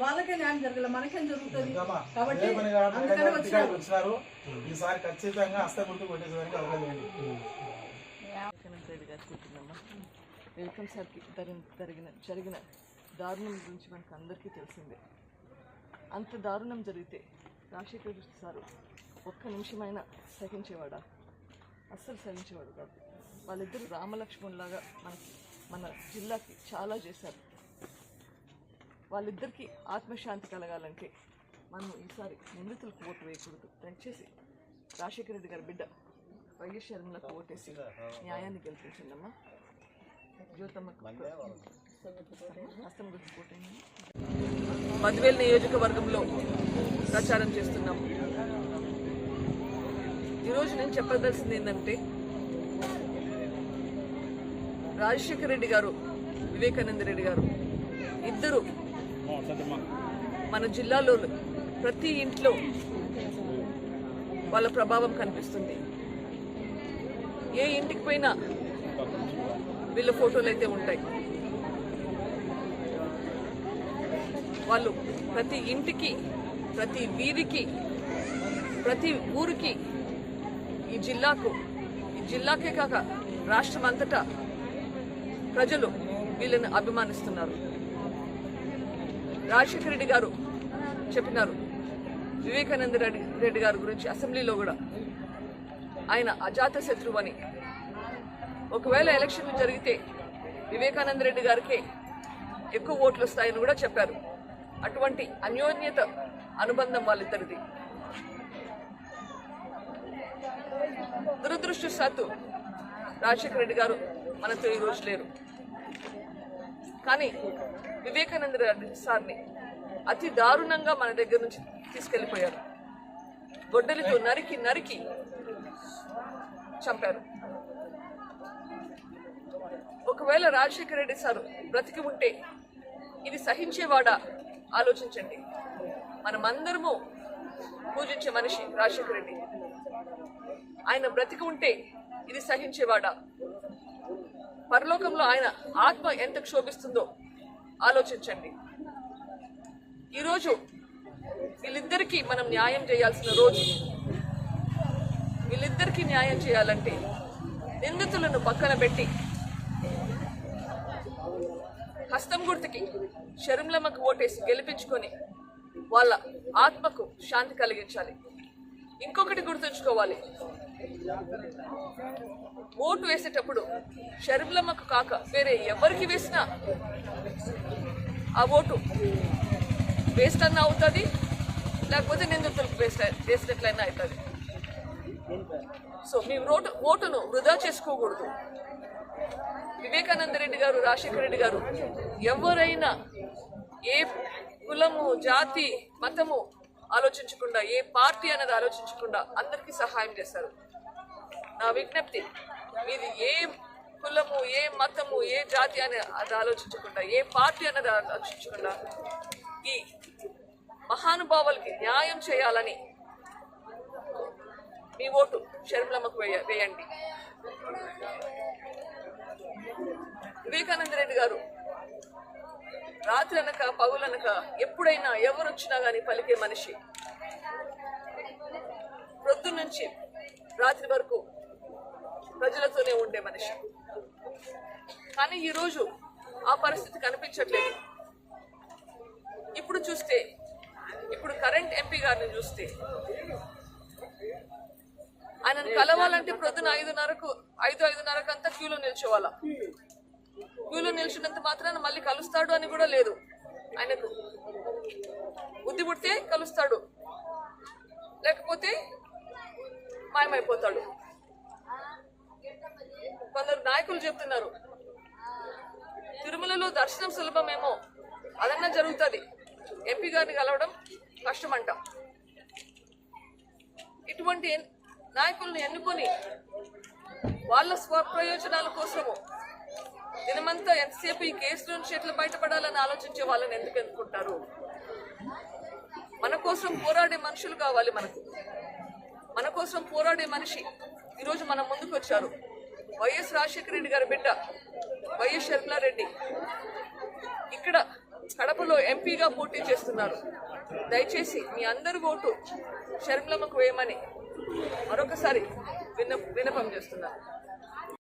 వాళ్ళకే న్యాయం జరగలేదు, మనకేం జరుగుతుంది? కాబట్టి వచ్చినారు ఈసారి ఖచ్చితంగా హస్తం గుర్తు కొట్టేసేదానికి అవకాశం ఉంది. వెల్కమ్ సార్కి జరిగిన దారుణం గురించి మనకు అందరికీ తెలిసిందే. అంత దారుణం జరిగితే రాజశేఖర సారు ఒక్క నిమిషమైనా సహించేవాడా? అస్సలు సహించేవాడు కాదు. వాళ్ళిద్దరు రామలక్ష్మణులాగా మన జిల్లాకి చాలా చేశారు. వాళ్ళిద్దరికీ ఆత్మశాంతి కలగాలంటే మనం ఈసారి నిందితులకు ఓటు వేయకూడదు. దయచేసి రాజశేఖర రెడ్డి గారి బిడ్డ వైఎస్ షర్మిలకు ఓటేసి న్యాయాన్ని గెలిపించిందమ్మా. జ్యోతమ్మకు హస్తం గుర్తు ఓటేయండి. మధువేల్ నియోజకవర్గంలో ప్రచారం చేస్తున్నాం. ఈరోజు నేను చెప్పదలసింది ఏంటంటే, రాజశేఖర రెడ్డి గారు, వివేకానంద రెడ్డి గారు ఇద్దరు మన జిల్లాలో ప్రతి ఇంట్లో వాళ్ళ ప్రభావం కనిపిస్తుంది. ఏ ఇంటికి పోయినా వీళ్ళ ఫోటోలు అయితే ఉంటాయి. వాళ్ళు ప్రతి ఇంటికి, ప్రతి వీధికి, ప్రతి ఊరికి, ఈ జిల్లాకే కాక రాష్ట్రం అంతటా ప్రజలు వీళ్ళని అభిమానిస్తున్నారు. రాజశేఖర రెడ్డి గారు చెప్పినారు వివేకానంద రెడ్డి గారి గురించి అసెంబ్లీలో కూడా, ఆయన అజాత శత్రువు అని. ఒకవేళ ఎలక్షన్లు జరిగితే వివేకానంద రెడ్డి గారికే ఎక్కువ ఓట్లు వస్తాయని కూడా చెప్పారు. అటువంటి అన్యోన్యత అనుబంధం వాళ్ళిద్దరిది. దురదృష్టవశాత్తు రాజశేఖర రెడ్డి గారు మనతో ఈరోజు లేరు. కానీ వివేకానంద రెడ్డి సార్ని అతి దారుణంగా మన దగ్గర నుంచి తీసుకెళ్లిపోయారు. గొడ్డలితో నరికి చంపారు. ఒకవేళ రాజశేఖర రెడ్డి సారు బ్రతికి ఉంటే ఇది సహించేవాడా? ఆలోచించండి. మనమందరము పూజించే మనిషి రాజశేఖర రెడ్డి. ఆయన బ్రతికి ఉంటే ఇది సహించేవాడా? పరలోకంలో ఆయన ఆత్మ ఎంత క్షోభిస్తుందో ఆలోచించండి. ఈరోజు వీళ్ళిద్దరికీ మనం న్యాయం చేయాల్సిన రోజు. వీళ్ళిద్దరికీ న్యాయం చేయాలంటే నిందితులను పక్కన పెట్టి హస్తం గుర్తుకి షర్మిలమ్మకు ఓటేసి గెలిపించుకొని వాళ్ళ ఆత్మకు శాంతి కలిగించాలి. ఇంకొకటి గుర్తుంచుకోవాలి, ఓటు వేసేటప్పుడు షర్మిలమ్మకు కాక వేరే ఎవరికి వేసినా ఆ ఓటు వేస్ట్ అన్నా అవుతుంది, లేకపోతే నిందితులకు వేసినట్లయినా అవుతుంది. సో మీ ఓటును వృధా చేసుకోకూడదు. వివేకానంద రెడ్డి గారు, రాజశేఖర రెడ్డి గారు ఎవరైనా ఏ కులము, జాతి, మతము ఆలోచించకుండా, ఏ పార్టీ అనేది ఆలోచించకుండా అందరికీ సహాయం చేశారు. నా విజ్ఞప్తి, మీది ఏ కులము, ఏ మతము, ఏ జాతి అని అది ఆలోచించకుండా, ఏ పార్టీ అనేది ఆలోచించకుండా ఈ మహానుభావులకి న్యాయం చేయాలని మీ ఓటు షర్మిలమ్మకు వేయండి. వివేకానంద రెడ్డి గారు రాత్రి అనక పగులనక ఎప్పుడైనా ఎవరు వచ్చినా కానీ పలికే మనిషి. ప్రొద్దు నుంచి రాత్రి వరకు ప్రజలతోనే ఉండే మనిషి. కానీ ఈరోజు ఆ పరిస్థితి కనిపించట్లేదు. ఇప్పుడు కరెంట్ ఎంపీ గారిని చూస్తే ఆయనను కలవాలంటే ప్రొద్దున 5:30 అంతా క్యూలో నిల్చోవాలా. క్యూలో నిల్చున్నంత మాత్రాన మళ్ళీ కలుస్తాడు అని కూడా లేదు. ఆయనకు బుద్ధి పుడితే కలుస్తాడు, లేకపోతే మాయమైపోతాడు. కొందరు నాయకులు చెప్తున్నారు తిరుమలలో దర్శనం సులభమేమో, అదన్నా జరుగుతుంది, ఎంపీ గారిని కలవడం కష్టమంట. ఇటువంటి నాయకులను ఎన్నుకొని వాళ్ళ స్వప్రయోజనాల కోసము దినమంతా ఎంతసేపు ఈ కేసుల నుంచి ఎట్లా బయటపడాలని ఆలోచించే వాళ్ళని ఎందుకు ఎన్నుకుంటారు? మన కోసం పోరాడే మనుషులు కావాలి. మన కోసం పోరాడే మనిషి ఈరోజు మన ముందుకు వచ్చారు. వైఎస్ రాజశేఖర రెడ్డి గారి బిడ్డ వైఎస్ షర్మిలారెడ్డి ఇక్కడ కడపలో ఎంపీగా పోటీ చేస్తున్నారు. దయచేసి మీ అందరి ఓటు షర్మిలమ్మకు వేయమని మరొకసారి విన్నపం చేస్తున్నాను.